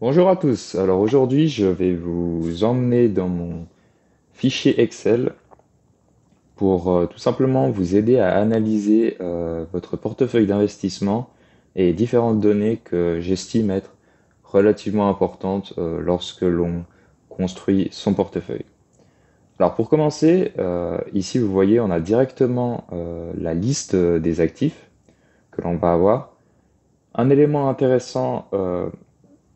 Bonjour à tous. Alors aujourd'hui, je vais vous emmener dans mon fichier Excel pour tout simplement vous aider à analyser votre portefeuille d'investissement et différentes données que j'estime être relativement importantes lorsque l'on construit son portefeuille. Alors pour commencer, ici vous voyez, on a directement la liste des actifs que l'on va avoir. Un élément intéressant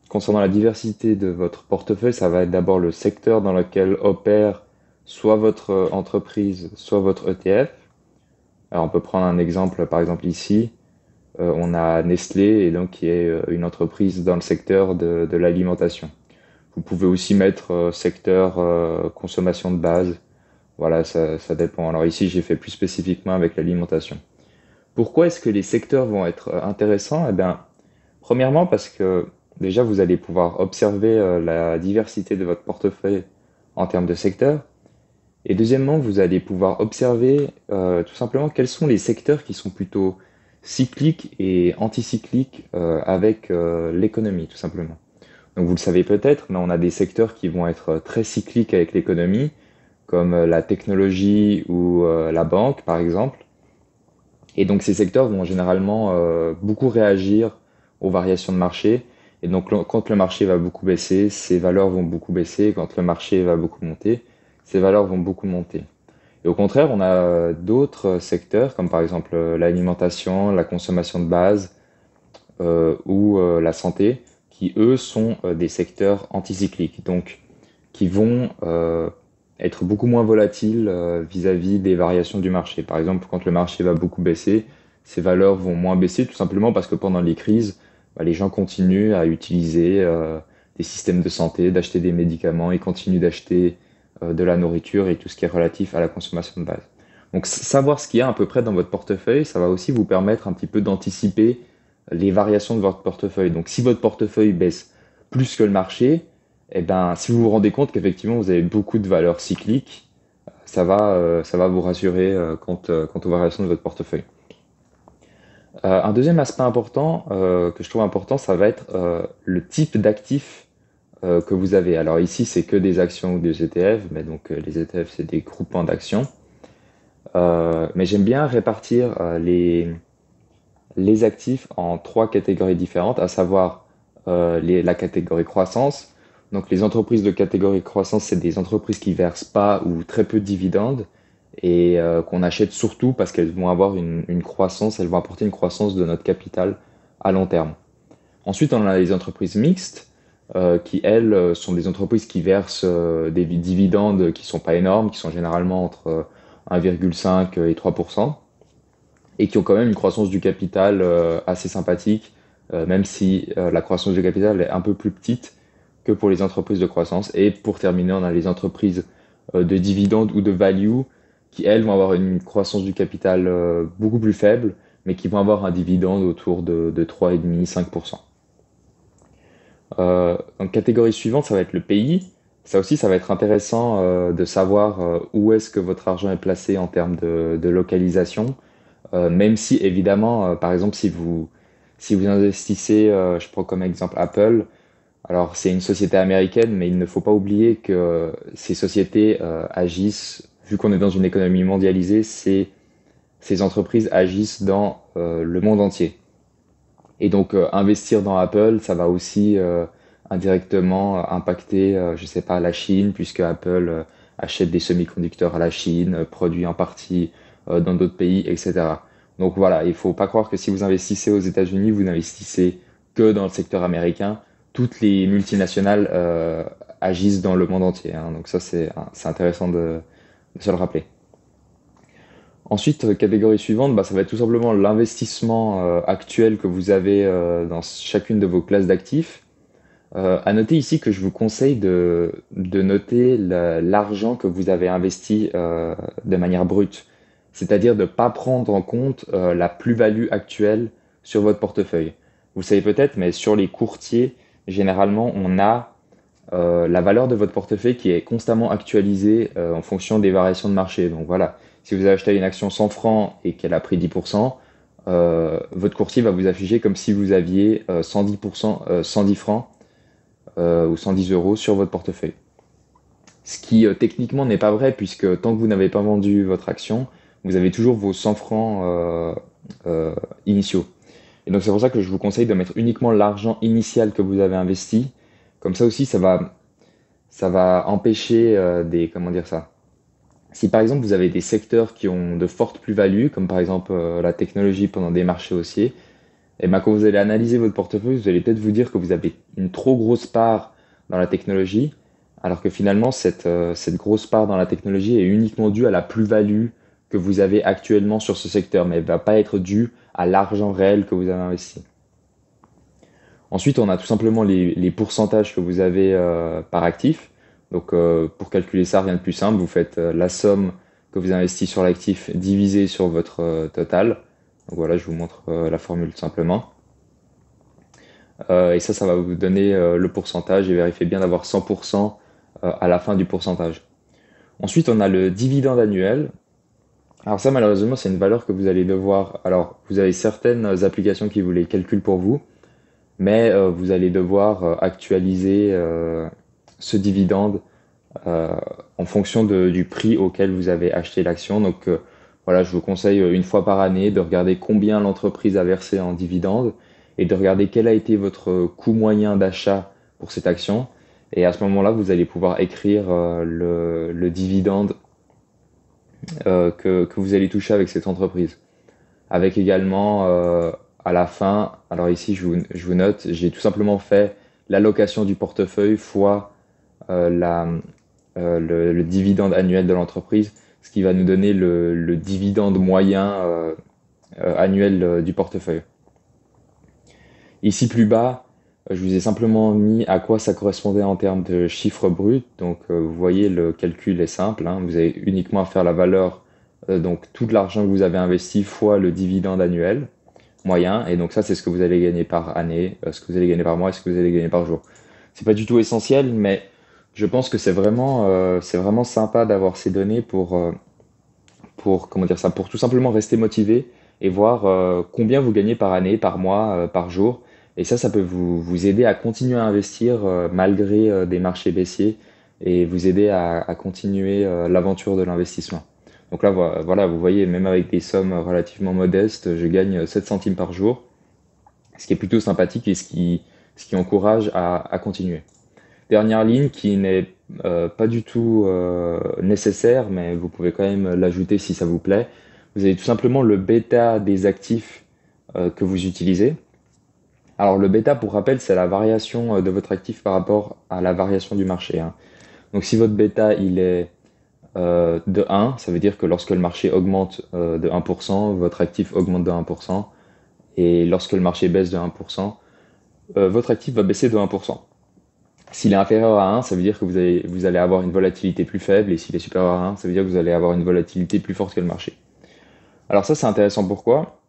concernant la diversité de votre portefeuille, ça va être d'abord le secteur dans lequel opère soit votre entreprise, soit votre ETF. Alors on peut prendre un exemple, par exemple ici, on a Nestlé, et donc qui est une entreprise dans le secteur de l'alimentation. Vous pouvez aussi mettre secteur consommation de base. Voilà, ça dépend. Alors ici, j'ai fait plus spécifiquement avec l'alimentation. Pourquoi est-ce que les secteurs vont être intéressants? Eh bien, premièrement, parce que déjà, vous allez pouvoir observer la diversité de votre portefeuille en termes de secteurs. Et deuxièmement, vous allez pouvoir observer tout simplement quels sont les secteurs qui sont plutôt cycliques et anticycliques avec l'économie, tout simplement. Donc vous le savez peut-être, mais on a des secteurs qui vont être très cycliques avec l'économie, comme la technologie ou la banque, par exemple. Et donc ces secteurs vont généralement beaucoup réagir aux variations de marché. Et donc quand le marché va beaucoup baisser, ces valeurs vont beaucoup baisser. Quand le marché va beaucoup monter, ces valeurs vont beaucoup monter. Et au contraire, on a d'autres secteurs, comme par exemple l'alimentation, la consommation de base ou la santé, qui eux sont des secteurs anticycliques, donc qui vont être beaucoup moins volatiles vis-à-vis des variations du marché. Par exemple, quand le marché va beaucoup baisser, ces valeurs vont moins baisser, tout simplement parce que pendant les crises, bah, les gens continuent à utiliser des systèmes de santé, d'acheter des médicaments, ils continuent d'acheter de la nourriture et tout ce qui est relatif à la consommation de base. Donc savoir ce qu'il y a à peu près dans votre portefeuille, ça va aussi vous permettre un petit peu d'anticiper les variations de votre portefeuille. Donc si votre portefeuille baisse plus que le marché, eh ben, si vous vous rendez compte qu'effectivement vous avez beaucoup de valeurs cycliques, ça va vous rassurer quant aux variations de votre portefeuille. Un deuxième aspect important que je trouve important, ça va être le type d'actifs que vous avez. Alors ici, c'est que des actions ou des ETF, mais donc les ETF, c'est des groupements d'actions. Mais j'aime bien répartir les actifs en trois catégories différentes, à savoir la catégorie croissance. Donc les entreprises de catégorie croissance, c'est des entreprises qui versent pas ou très peu de dividendes et qu'on achète surtout parce qu'elles vont avoir une croissance, elles vont apporter une croissance de notre capital à long terme. Ensuite, on a les entreprises mixtes qui, elles, sont des entreprises qui versent des dividendes qui sont pas énormes, qui sont généralement entre 1,5 et 3%, et qui ont quand même une croissance du capital assez sympathique, même si la croissance du capital est un peu plus petite que pour les entreprises de croissance. Et pour terminer, on a les entreprises de dividendes ou de value qui, elles, vont avoir une croissance du capital beaucoup plus faible, mais qui vont avoir un dividende autour de 3,5-5%. Donc, catégorie suivante, ça va être le pays. Ça aussi, ça va être intéressant de savoir où est-ce que votre argent est placé en termes de localisation. Même si évidemment, par exemple, si vous investissez, je prends comme exemple Apple, alors c'est une société américaine, mais il ne faut pas oublier que ces sociétés agissent, vu qu'on est dans une économie mondialisée, ces entreprises agissent dans le monde entier. Et donc investir dans Apple, ça va aussi indirectement impacter, je sais pas, la Chine, puisque Apple achète des semi-conducteurs à la Chine, produit en partie dans d'autres pays, etc. Donc voilà, il faut pas croire que si vous investissez aux États-Unis, vous n'investissez que dans le secteur américain. Toutes les multinationales agissent dans le monde entier, hein. Donc ça, c'est intéressant de se le rappeler. Ensuite, catégorie suivante, bah, ça va être tout simplement l'investissement actuel que vous avez dans chacune de vos classes d'actifs. À noter ici que je vous conseille de noter l'argent que vous avez investi de manière brute, c'est-à-dire de ne pas prendre en compte la plus-value actuelle sur votre portefeuille. Vous savez peut-être, mais sur les courtiers, généralement, on a la valeur de votre portefeuille qui est constamment actualisée en fonction des variations de marché. Donc voilà, si vous avez acheté une action 100 francs et qu'elle a pris 10%, votre courtier va vous afficher comme si vous aviez 110%, 110 francs ou 110 euros sur votre portefeuille. Ce qui techniquement n'est pas vrai puisque tant que vous n'avez pas vendu votre action, vous avez toujours vos 100 francs euh, initiaux. Et donc c'est pour ça que je vous conseille de mettre uniquement l'argent initial que vous avez investi. Comme ça aussi, ça va empêcher comment dire ça. Si par exemple vous avez des secteurs qui ont de fortes plus-values, comme par exemple la technologie pendant des marchés haussiers, et ben quand vous allez analyser votre portefeuille, vous allez peut-être vous dire que vous avez une trop grosse part dans la technologie, alors que finalement cette grosse part dans la technologie est uniquement due à la plus-value que vous avez actuellement sur ce secteur, mais elle ne va pas être due à l'argent réel que vous avez investi. Ensuite, on a tout simplement les pourcentages que vous avez par actif. Donc, pour calculer ça, rien de plus simple. Vous faites la somme que vous investissez sur l'actif divisé sur votre total. Donc voilà, je vous montre la formule tout simplement. Et ça va vous donner le pourcentage et vérifiez bien d'avoir 100% à la fin du pourcentage. Ensuite, on a le dividende annuel. Alors ça, malheureusement, c'est une valeur que vous allez devoir. Alors, vous avez certaines applications qui vous les calculent pour vous, mais vous allez devoir actualiser ce dividende euh, en fonction du prix auquel vous avez acheté l'action. Donc voilà, je vous conseille une fois par année de regarder combien l'entreprise a versé en dividende et de regarder quel a été votre coût moyen d'achat pour cette action. Et à ce moment-là, vous allez pouvoir écrire le dividende que vous allez toucher avec cette entreprise. Avec également à la fin, alors ici je vous note, j'ai tout simplement fait l'allocation du portefeuille fois la, le dividende annuel de l'entreprise, ce qui va nous donner le dividende moyen annuel du portefeuille. Ici plus bas, je vous ai simplement mis à quoi ça correspondait en termes de chiffre brut. Donc vous voyez, le calcul est simple, hein. Vous avez uniquement à faire la valeur, donc tout l'argent que vous avez investi fois le dividende annuel moyen. Et donc ça, c'est ce que vous allez gagner par année, ce que vous allez gagner par mois et ce que vous allez gagner par jour. C'est pas du tout essentiel, mais je pense que c'est vraiment sympa d'avoir ces données pour comment dire ça, pour tout simplement rester motivé et voir combien vous gagnez par année, par mois, par jour. Et ça peut vous aider à continuer à investir malgré des marchés baissiers et vous aider à continuer l'aventure de l'investissement. Donc là, voilà, vous voyez, même avec des sommes relativement modestes, je gagne 7 centimes par jour, ce qui est plutôt sympathique et ce qui encourage à continuer. Dernière ligne qui n'est pas du tout nécessaire, mais vous pouvez quand même l'ajouter si ça vous plaît. Vous avez tout simplement le bêta des actifs que vous utilisez. Alors le bêta, pour rappel, c'est la variation de votre actif par rapport à la variation du marché, hein. Donc si votre bêta il est de 1, ça veut dire que lorsque le marché augmente de 1%, votre actif augmente de 1%. Et lorsque le marché baisse de 1%, votre actif va baisser de 1%. S'il est inférieur à 1, ça veut dire que vous allez avoir une volatilité plus faible, et s'il est supérieur à 1, ça veut dire que vous allez avoir une volatilité plus forte que le marché. Alors ça, c'est intéressant pourquoi?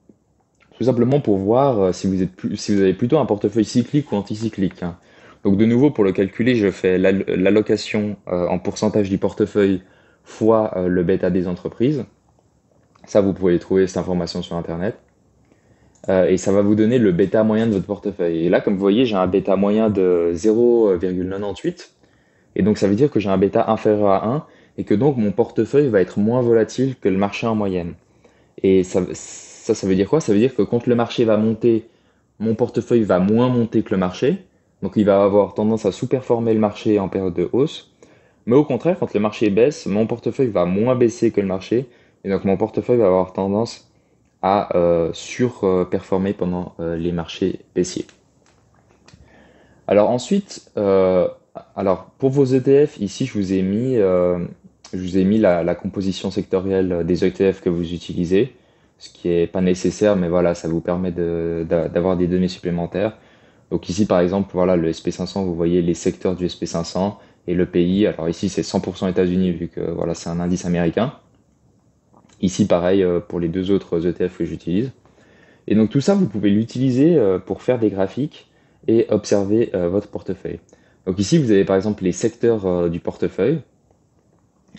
Tout simplement pour voir si vous avez plutôt un portefeuille cyclique ou anticyclique, hein. Donc de nouveau, pour le calculer, je fais l'allocation en pourcentage du portefeuille fois le bêta des entreprises. Ça, vous pouvez trouver cette information sur Internet. Et ça va vous donner le bêta moyen de votre portefeuille. Et là, comme vous voyez, j'ai un bêta moyen de 0,98. Et donc, ça veut dire que j'ai un bêta inférieur à 1 et que donc mon portefeuille va être moins volatile que le marché en moyenne. Et ça veut dire quoi? Ça veut dire que quand le marché va monter, mon portefeuille va moins monter que le marché. Donc, il va avoir tendance à sous-performer le marché en période de hausse. Mais au contraire, quand le marché baisse, mon portefeuille va moins baisser que le marché. Et donc, mon portefeuille va avoir tendance à surperformer pendant les marchés baissiers. Alors ensuite, alors pour vos ETF, ici je vous ai mis la composition sectorielle des ETF que vous utilisez, ce qui est pas nécessaire, mais voilà, ça vous permet d'avoir des données supplémentaires. Donc ici par exemple, voilà, le SP500, vous voyez les secteurs du SP500 et le pays. Alors ici c'est 100% États-Unis vu que voilà, c'est un indice américain. Ici, pareil pour les deux autres ETF que j'utilise. Et donc tout ça, vous pouvez l'utiliser pour faire des graphiques et observer votre portefeuille. Donc ici, vous avez par exemple les secteurs du portefeuille.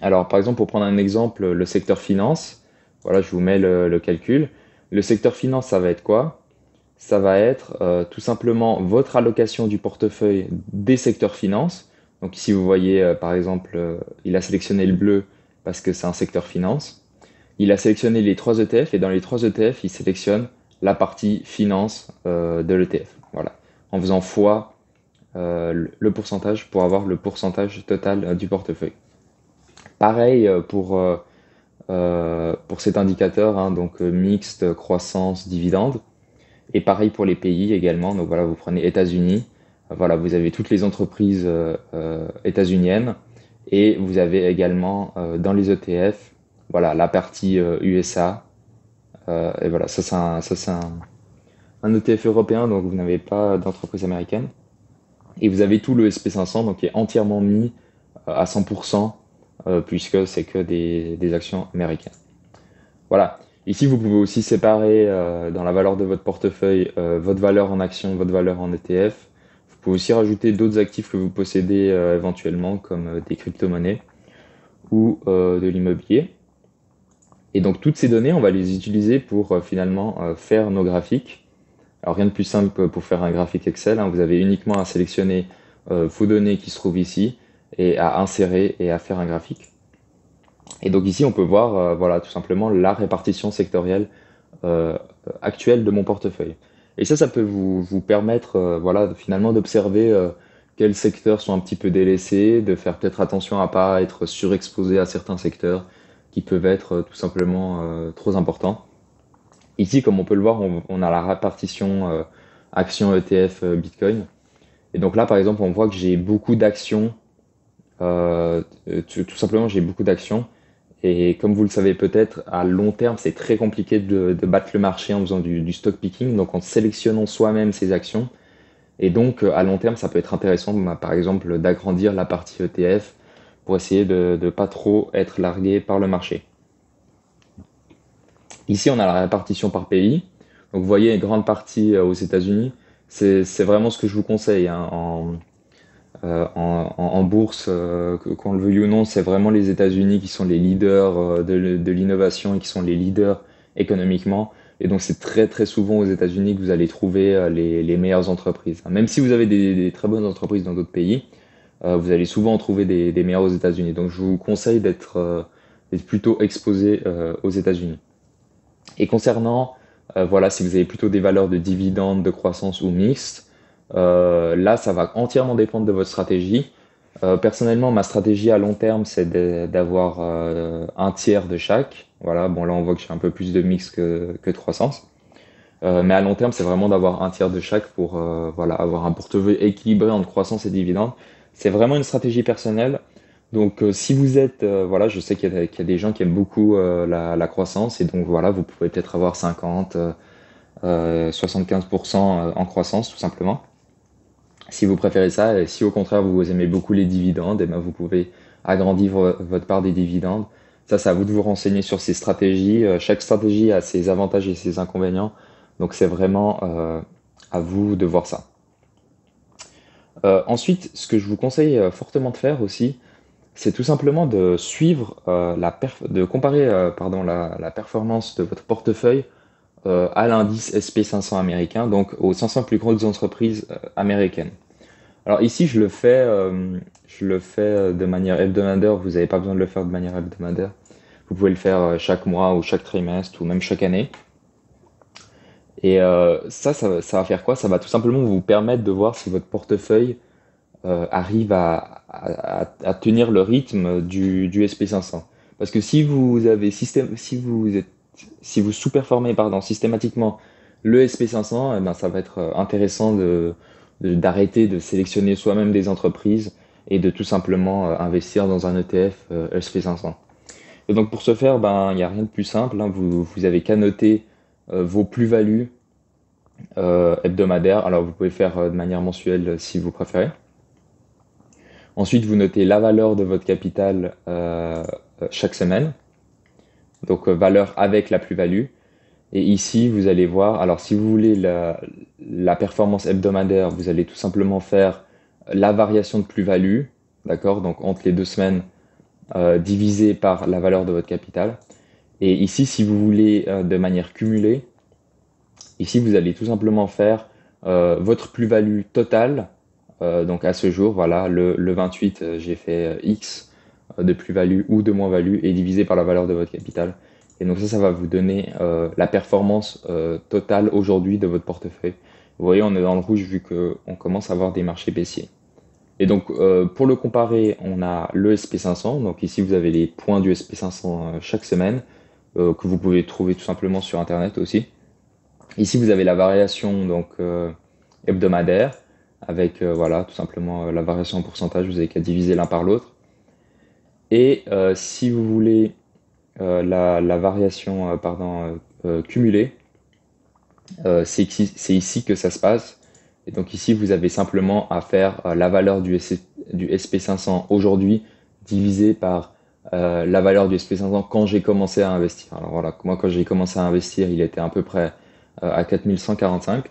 Alors par exemple, pour prendre un exemple, le secteur finance, voilà, je vous mets le calcul. Le secteur finance, ça va être quoi? ça va être tout simplement votre allocation du portefeuille des secteurs finance. Donc ici, vous voyez, par exemple, il a sélectionné le bleu parce que c'est un secteur finance. Il a sélectionné les 3 ETF et dans les 3 ETF, il sélectionne la partie finance de l'ETF. Voilà. En faisant fois le pourcentage pour avoir le pourcentage total du portefeuille. Pareil pour cet indicateur, hein, donc mixte, croissance, dividende. Et pareil pour les pays également. Donc voilà, vous prenez États-Unis. Voilà, vous avez toutes les entreprises états-uniennes et vous avez également dans les ETF, voilà, la partie USA. Et voilà, ça c'est un ETF européen, donc vous n'avez pas d'entreprise américaine. Et vous avez tout le SP500, donc qui est entièrement mis à 100%, puisque c'est que des actions américaines. Voilà. Ici, vous pouvez aussi séparer dans la valeur de votre portefeuille votre valeur en action, votre valeur en ETF. Vous pouvez aussi rajouter d'autres actifs que vous possédez éventuellement, comme des crypto-monnaies ou de l'immobilier. Et donc, toutes ces données, on va les utiliser pour finalement faire nos graphiques. Alors, rien de plus simple pour faire un graphique Excel, hein. Vous avez uniquement à sélectionner vos données qui se trouvent ici et à insérer et à faire un graphique. Et donc ici, on peut voir voilà, tout simplement la répartition sectorielle euh, actuelle de mon portefeuille. Et ça peut vous permettre voilà, finalement d'observer quels secteurs sont un petit peu délaissés, de faire peut-être attention à pas être surexposé à certains secteurs qui peuvent être tout simplement trop importants. Ici, comme on peut le voir, on a la répartition actions ETF Bitcoin. Et donc là, par exemple, on voit que j'ai beaucoup d'actions. Tout simplement, j'ai beaucoup d'actions. Et comme vous le savez peut-être, à long terme, c'est très compliqué de battre le marché en faisant du stock picking, donc en sélectionnant soi-même ses actions. Et donc, à long terme, ça peut être intéressant, bah, par exemple, d'agrandir la partie ETF pour essayer de ne pas trop être largué par le marché. Ici, on a la répartition par pays. Donc, vous voyez, une grande partie aux États-Unis. C'est vraiment ce que je vous conseille, hein, en bourse, qu'on le veuille ou non, c'est vraiment les États-Unis qui sont les leaders de l'innovation et qui sont les leaders économiquement. Et donc c'est très très souvent aux États-Unis que vous allez trouver les meilleures entreprises. Même si vous avez des très bonnes entreprises dans d'autres pays, vous allez souvent en trouver des meilleures aux États-Unis. Donc je vous conseille d'être plutôt exposé aux États-Unis. Et concernant, voilà, si vous avez plutôt des valeurs de dividendes, de croissance ou mixtes, là, ça va entièrement dépendre de votre stratégie. Personnellement, ma stratégie à long terme, c'est d'avoir un tiers de chaque. Voilà, bon là, on voit que j'ai un peu plus de mix que de croissance. Mais à long terme, c'est vraiment d'avoir un tiers de chaque pour voilà, avoir un portefeuille équilibré entre croissance et dividendes. C'est vraiment une stratégie personnelle. Donc, si vous êtes, voilà, je sais qu'il y a des gens qui aiment beaucoup la croissance, et donc voilà, vous pouvez peut-être avoir 50, 75% en croissance, tout simplement. Si vous préférez ça, et si au contraire vous aimez beaucoup les dividendes, et ben vous pouvez agrandir votre part des dividendes. Ça, c'est à vous de vous renseigner sur ces stratégies. Chaque stratégie a ses avantages et ses inconvénients. Donc c'est vraiment à vous de voir ça. Ensuite, ce que je vous conseille fortement de faire aussi, c'est tout simplement de suivre de comparer pardon, la performance de votre portefeuille à l'indice SP500 américain, donc aux 500 plus grosses entreprises américaines. Alors ici, je le fais de manière hebdomadaire. Vous n'avez pas besoin de le faire de manière hebdomadaire. Vous pouvez le faire chaque mois ou chaque trimestre ou même chaque année. Et ça va faire quoi? Ça va tout simplement vous permettre de voir si votre portefeuille arrive à tenir le rythme du SP500. Parce que si vous sous-performez pardon, systématiquement le SP500, eh ben, ça va être intéressant d'arrêter de sélectionner soi-même des entreprises et de tout simplement investir dans un ETF SP500. Et donc pour ce faire, ben, il n'y a rien de plus simple, hein. Vous avez qu'à noter vos plus-values hebdomadaires. Alors vous pouvez faire de manière mensuelle si vous préférez. Ensuite, vous notez la valeur de votre capital chaque semaine. Donc valeur avec la plus-value. Et ici, vous allez voir, alors si vous voulez la performance hebdomadaire, vous allez tout simplement faire la variation de plus-value, d'accord? Donc entre les 2 semaines, divisé par la valeur de votre capital. Et ici, si vous voulez de manière cumulée, Ici, vous allez tout simplement faire votre plus-value totale. Donc à ce jour, voilà, le 28, j'ai fait X de plus-value ou de moins-value et divisé par la valeur de votre capital. Et donc ça va vous donner la performance totale aujourd'hui de votre portefeuille. Vous voyez, on est dans le rouge vu qu'on commence à avoir des marchés baissiers. Et donc pour le comparer, on a le SP500. Donc ici, vous avez les points du SP500 chaque semaine que vous pouvez trouver tout simplement sur Internet aussi. Ici, vous avez la variation donc hebdomadaire avec voilà tout simplement la variation en pourcentage. Vous avez qu'à diviser l'un par l'autre. Et si vous voulez la variation cumulée, c'est ici que ça se passe. Et donc ici, vous avez simplement à faire la valeur du SP500 aujourd'hui divisé par la valeur du SP500 quand j'ai commencé à investir. Alors voilà, moi quand j'ai commencé à investir, il était à peu près à 4145.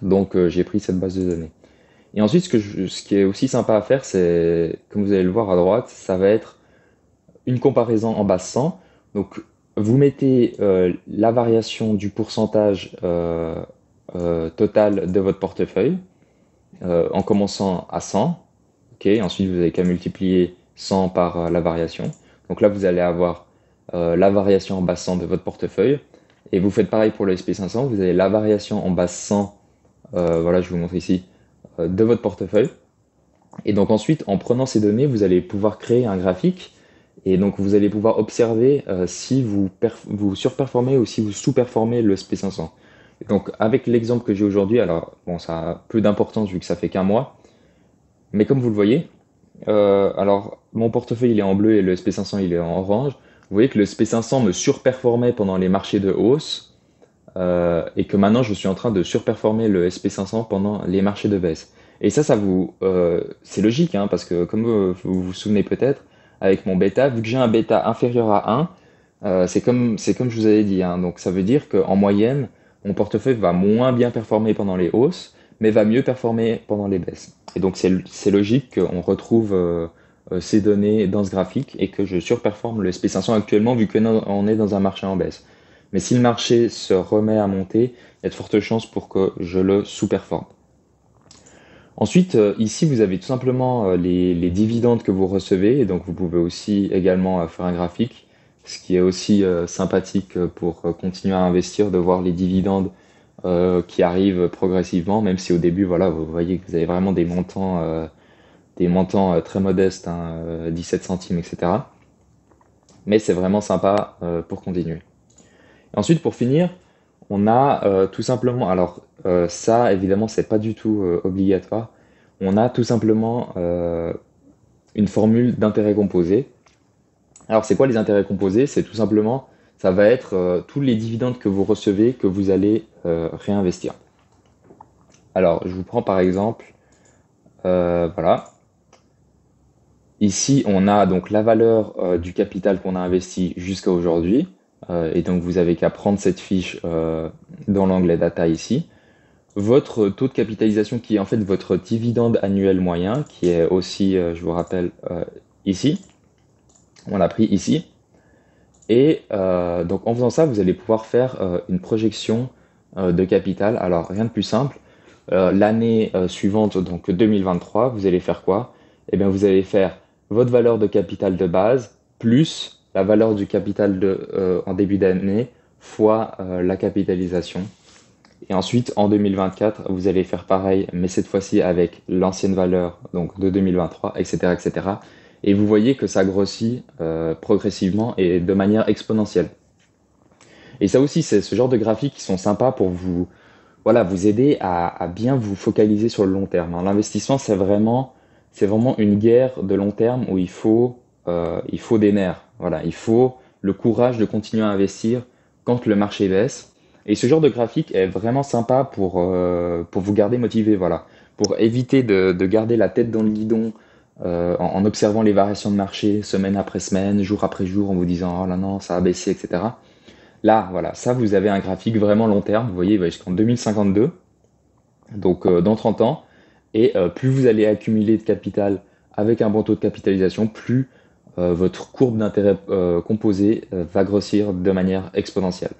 Donc j'ai pris cette base de données. Et ensuite, ce qui est aussi sympa à faire, c'est, comme vous allez le voir à droite, ça va être une comparaison en base 100. Donc vous mettez la variation du pourcentage total de votre portefeuille en commençant à 100. Okay, ensuite, vous n'avez qu'à multiplier 100 par la variation. Donc là, vous allez avoir la variation en base 100 de votre portefeuille. Et vous faites pareil pour le SP500. Vous avez la variation en base 100, voilà, je vous montre ici, de votre portefeuille. Et donc ensuite, en prenant ces données, vous allez pouvoir créer un graphique. Et donc vous allez pouvoir observer si vous surperformez ou si vous sous-performez le SP500. Et donc avec l'exemple que j'ai aujourd'hui, alors bon, ça a peu d'importance vu que ça fait qu'un mois. Mais comme vous le voyez, alors mon portefeuille il est en bleu et le SP500 il est en orange. Vous voyez que le SP500 me surperformait pendant les marchés de hausse et que maintenant je suis en train de surperformer le SP500 pendant les marchés de baisse. Et c'est logique hein, parce que comme vous vous souvenez peut-être, avec mon bêta, vu que j'ai un bêta inférieur à 1, c'est comme je vous avais dit. Hein, donc ça veut dire qu'en moyenne, mon portefeuille va moins bien performer pendant les hausses, mais va mieux performer pendant les baisses. Et donc c'est logique qu'on retrouve ces données dans ce graphique et que je surperforme le SP500 actuellement vu qu'on est dans un marché en baisse. Mais si le marché se remet à monter, il y a de fortes chances pour que je le sous-performe. Ensuite, ici, vous avez tout simplement les dividendes que vous recevez. Et donc, vous pouvez aussi également faire un graphique, ce qui est aussi sympathique pour continuer à investir, de voir les dividendes qui arrivent progressivement, même si au début, voilà, vous voyez que vous avez vraiment des montants très modestes, hein, 17 centimes, etc. Mais c'est vraiment sympa pour continuer. Et ensuite, pour finir, on a tout simplement, alors ça évidemment c'est pas du tout obligatoire, on a tout simplement une formule d'intérêt composé. Alors c'est quoi les intérêts composés? C'est tout simplement, ça va être tous les dividendes que vous recevez que vous allez réinvestir. Alors je vous prends par exemple, voilà, ici on a donc la valeur du capital qu'on a investi jusqu'à aujourd'hui. Et donc vous avez qu'à prendre cette fiche dans l'onglet data ici. Votre taux de capitalisation qui est en fait votre dividende annuel moyen, qui est aussi, je vous rappelle, ici. On l'a pris ici. Et donc en faisant ça, vous allez pouvoir faire une projection de capital. Alors rien de plus simple. L'année suivante, donc 2023, vous allez faire quoi? Eh bien vous allez faire votre valeur de capital de base plus la valeur du capital en début d'année fois la capitalisation. Et ensuite, en 2024, vous allez faire pareil, mais cette fois-ci avec l'ancienne valeur donc de 2023, etc., etc. Et vous voyez que ça grossit progressivement et de manière exponentielle. Et ça aussi, c'est ce genre de graphiques qui sont sympas pour vous, voilà, vous aider à bien vous focaliser sur le long terme. L'investissement, c'est vraiment une guerre de long terme où il faut des nerfs. Voilà, il faut le courage de continuer à investir quand le marché baisse. Et ce genre de graphique est vraiment sympa pour vous garder motivé, voilà, pour éviter de garder la tête dans le guidon en observant les variations de marché semaine après semaine, jour après jour, en vous disant oh là non, ça a baissé, etc. Là, voilà, ça vous avez un graphique vraiment long terme, vous voyez, il va jusqu'en 2052, donc dans 30 ans, et plus vous allez accumuler de capital avec un bon taux de capitalisation, plus votre courbe d'intérêt composé va grossir de manière exponentielle.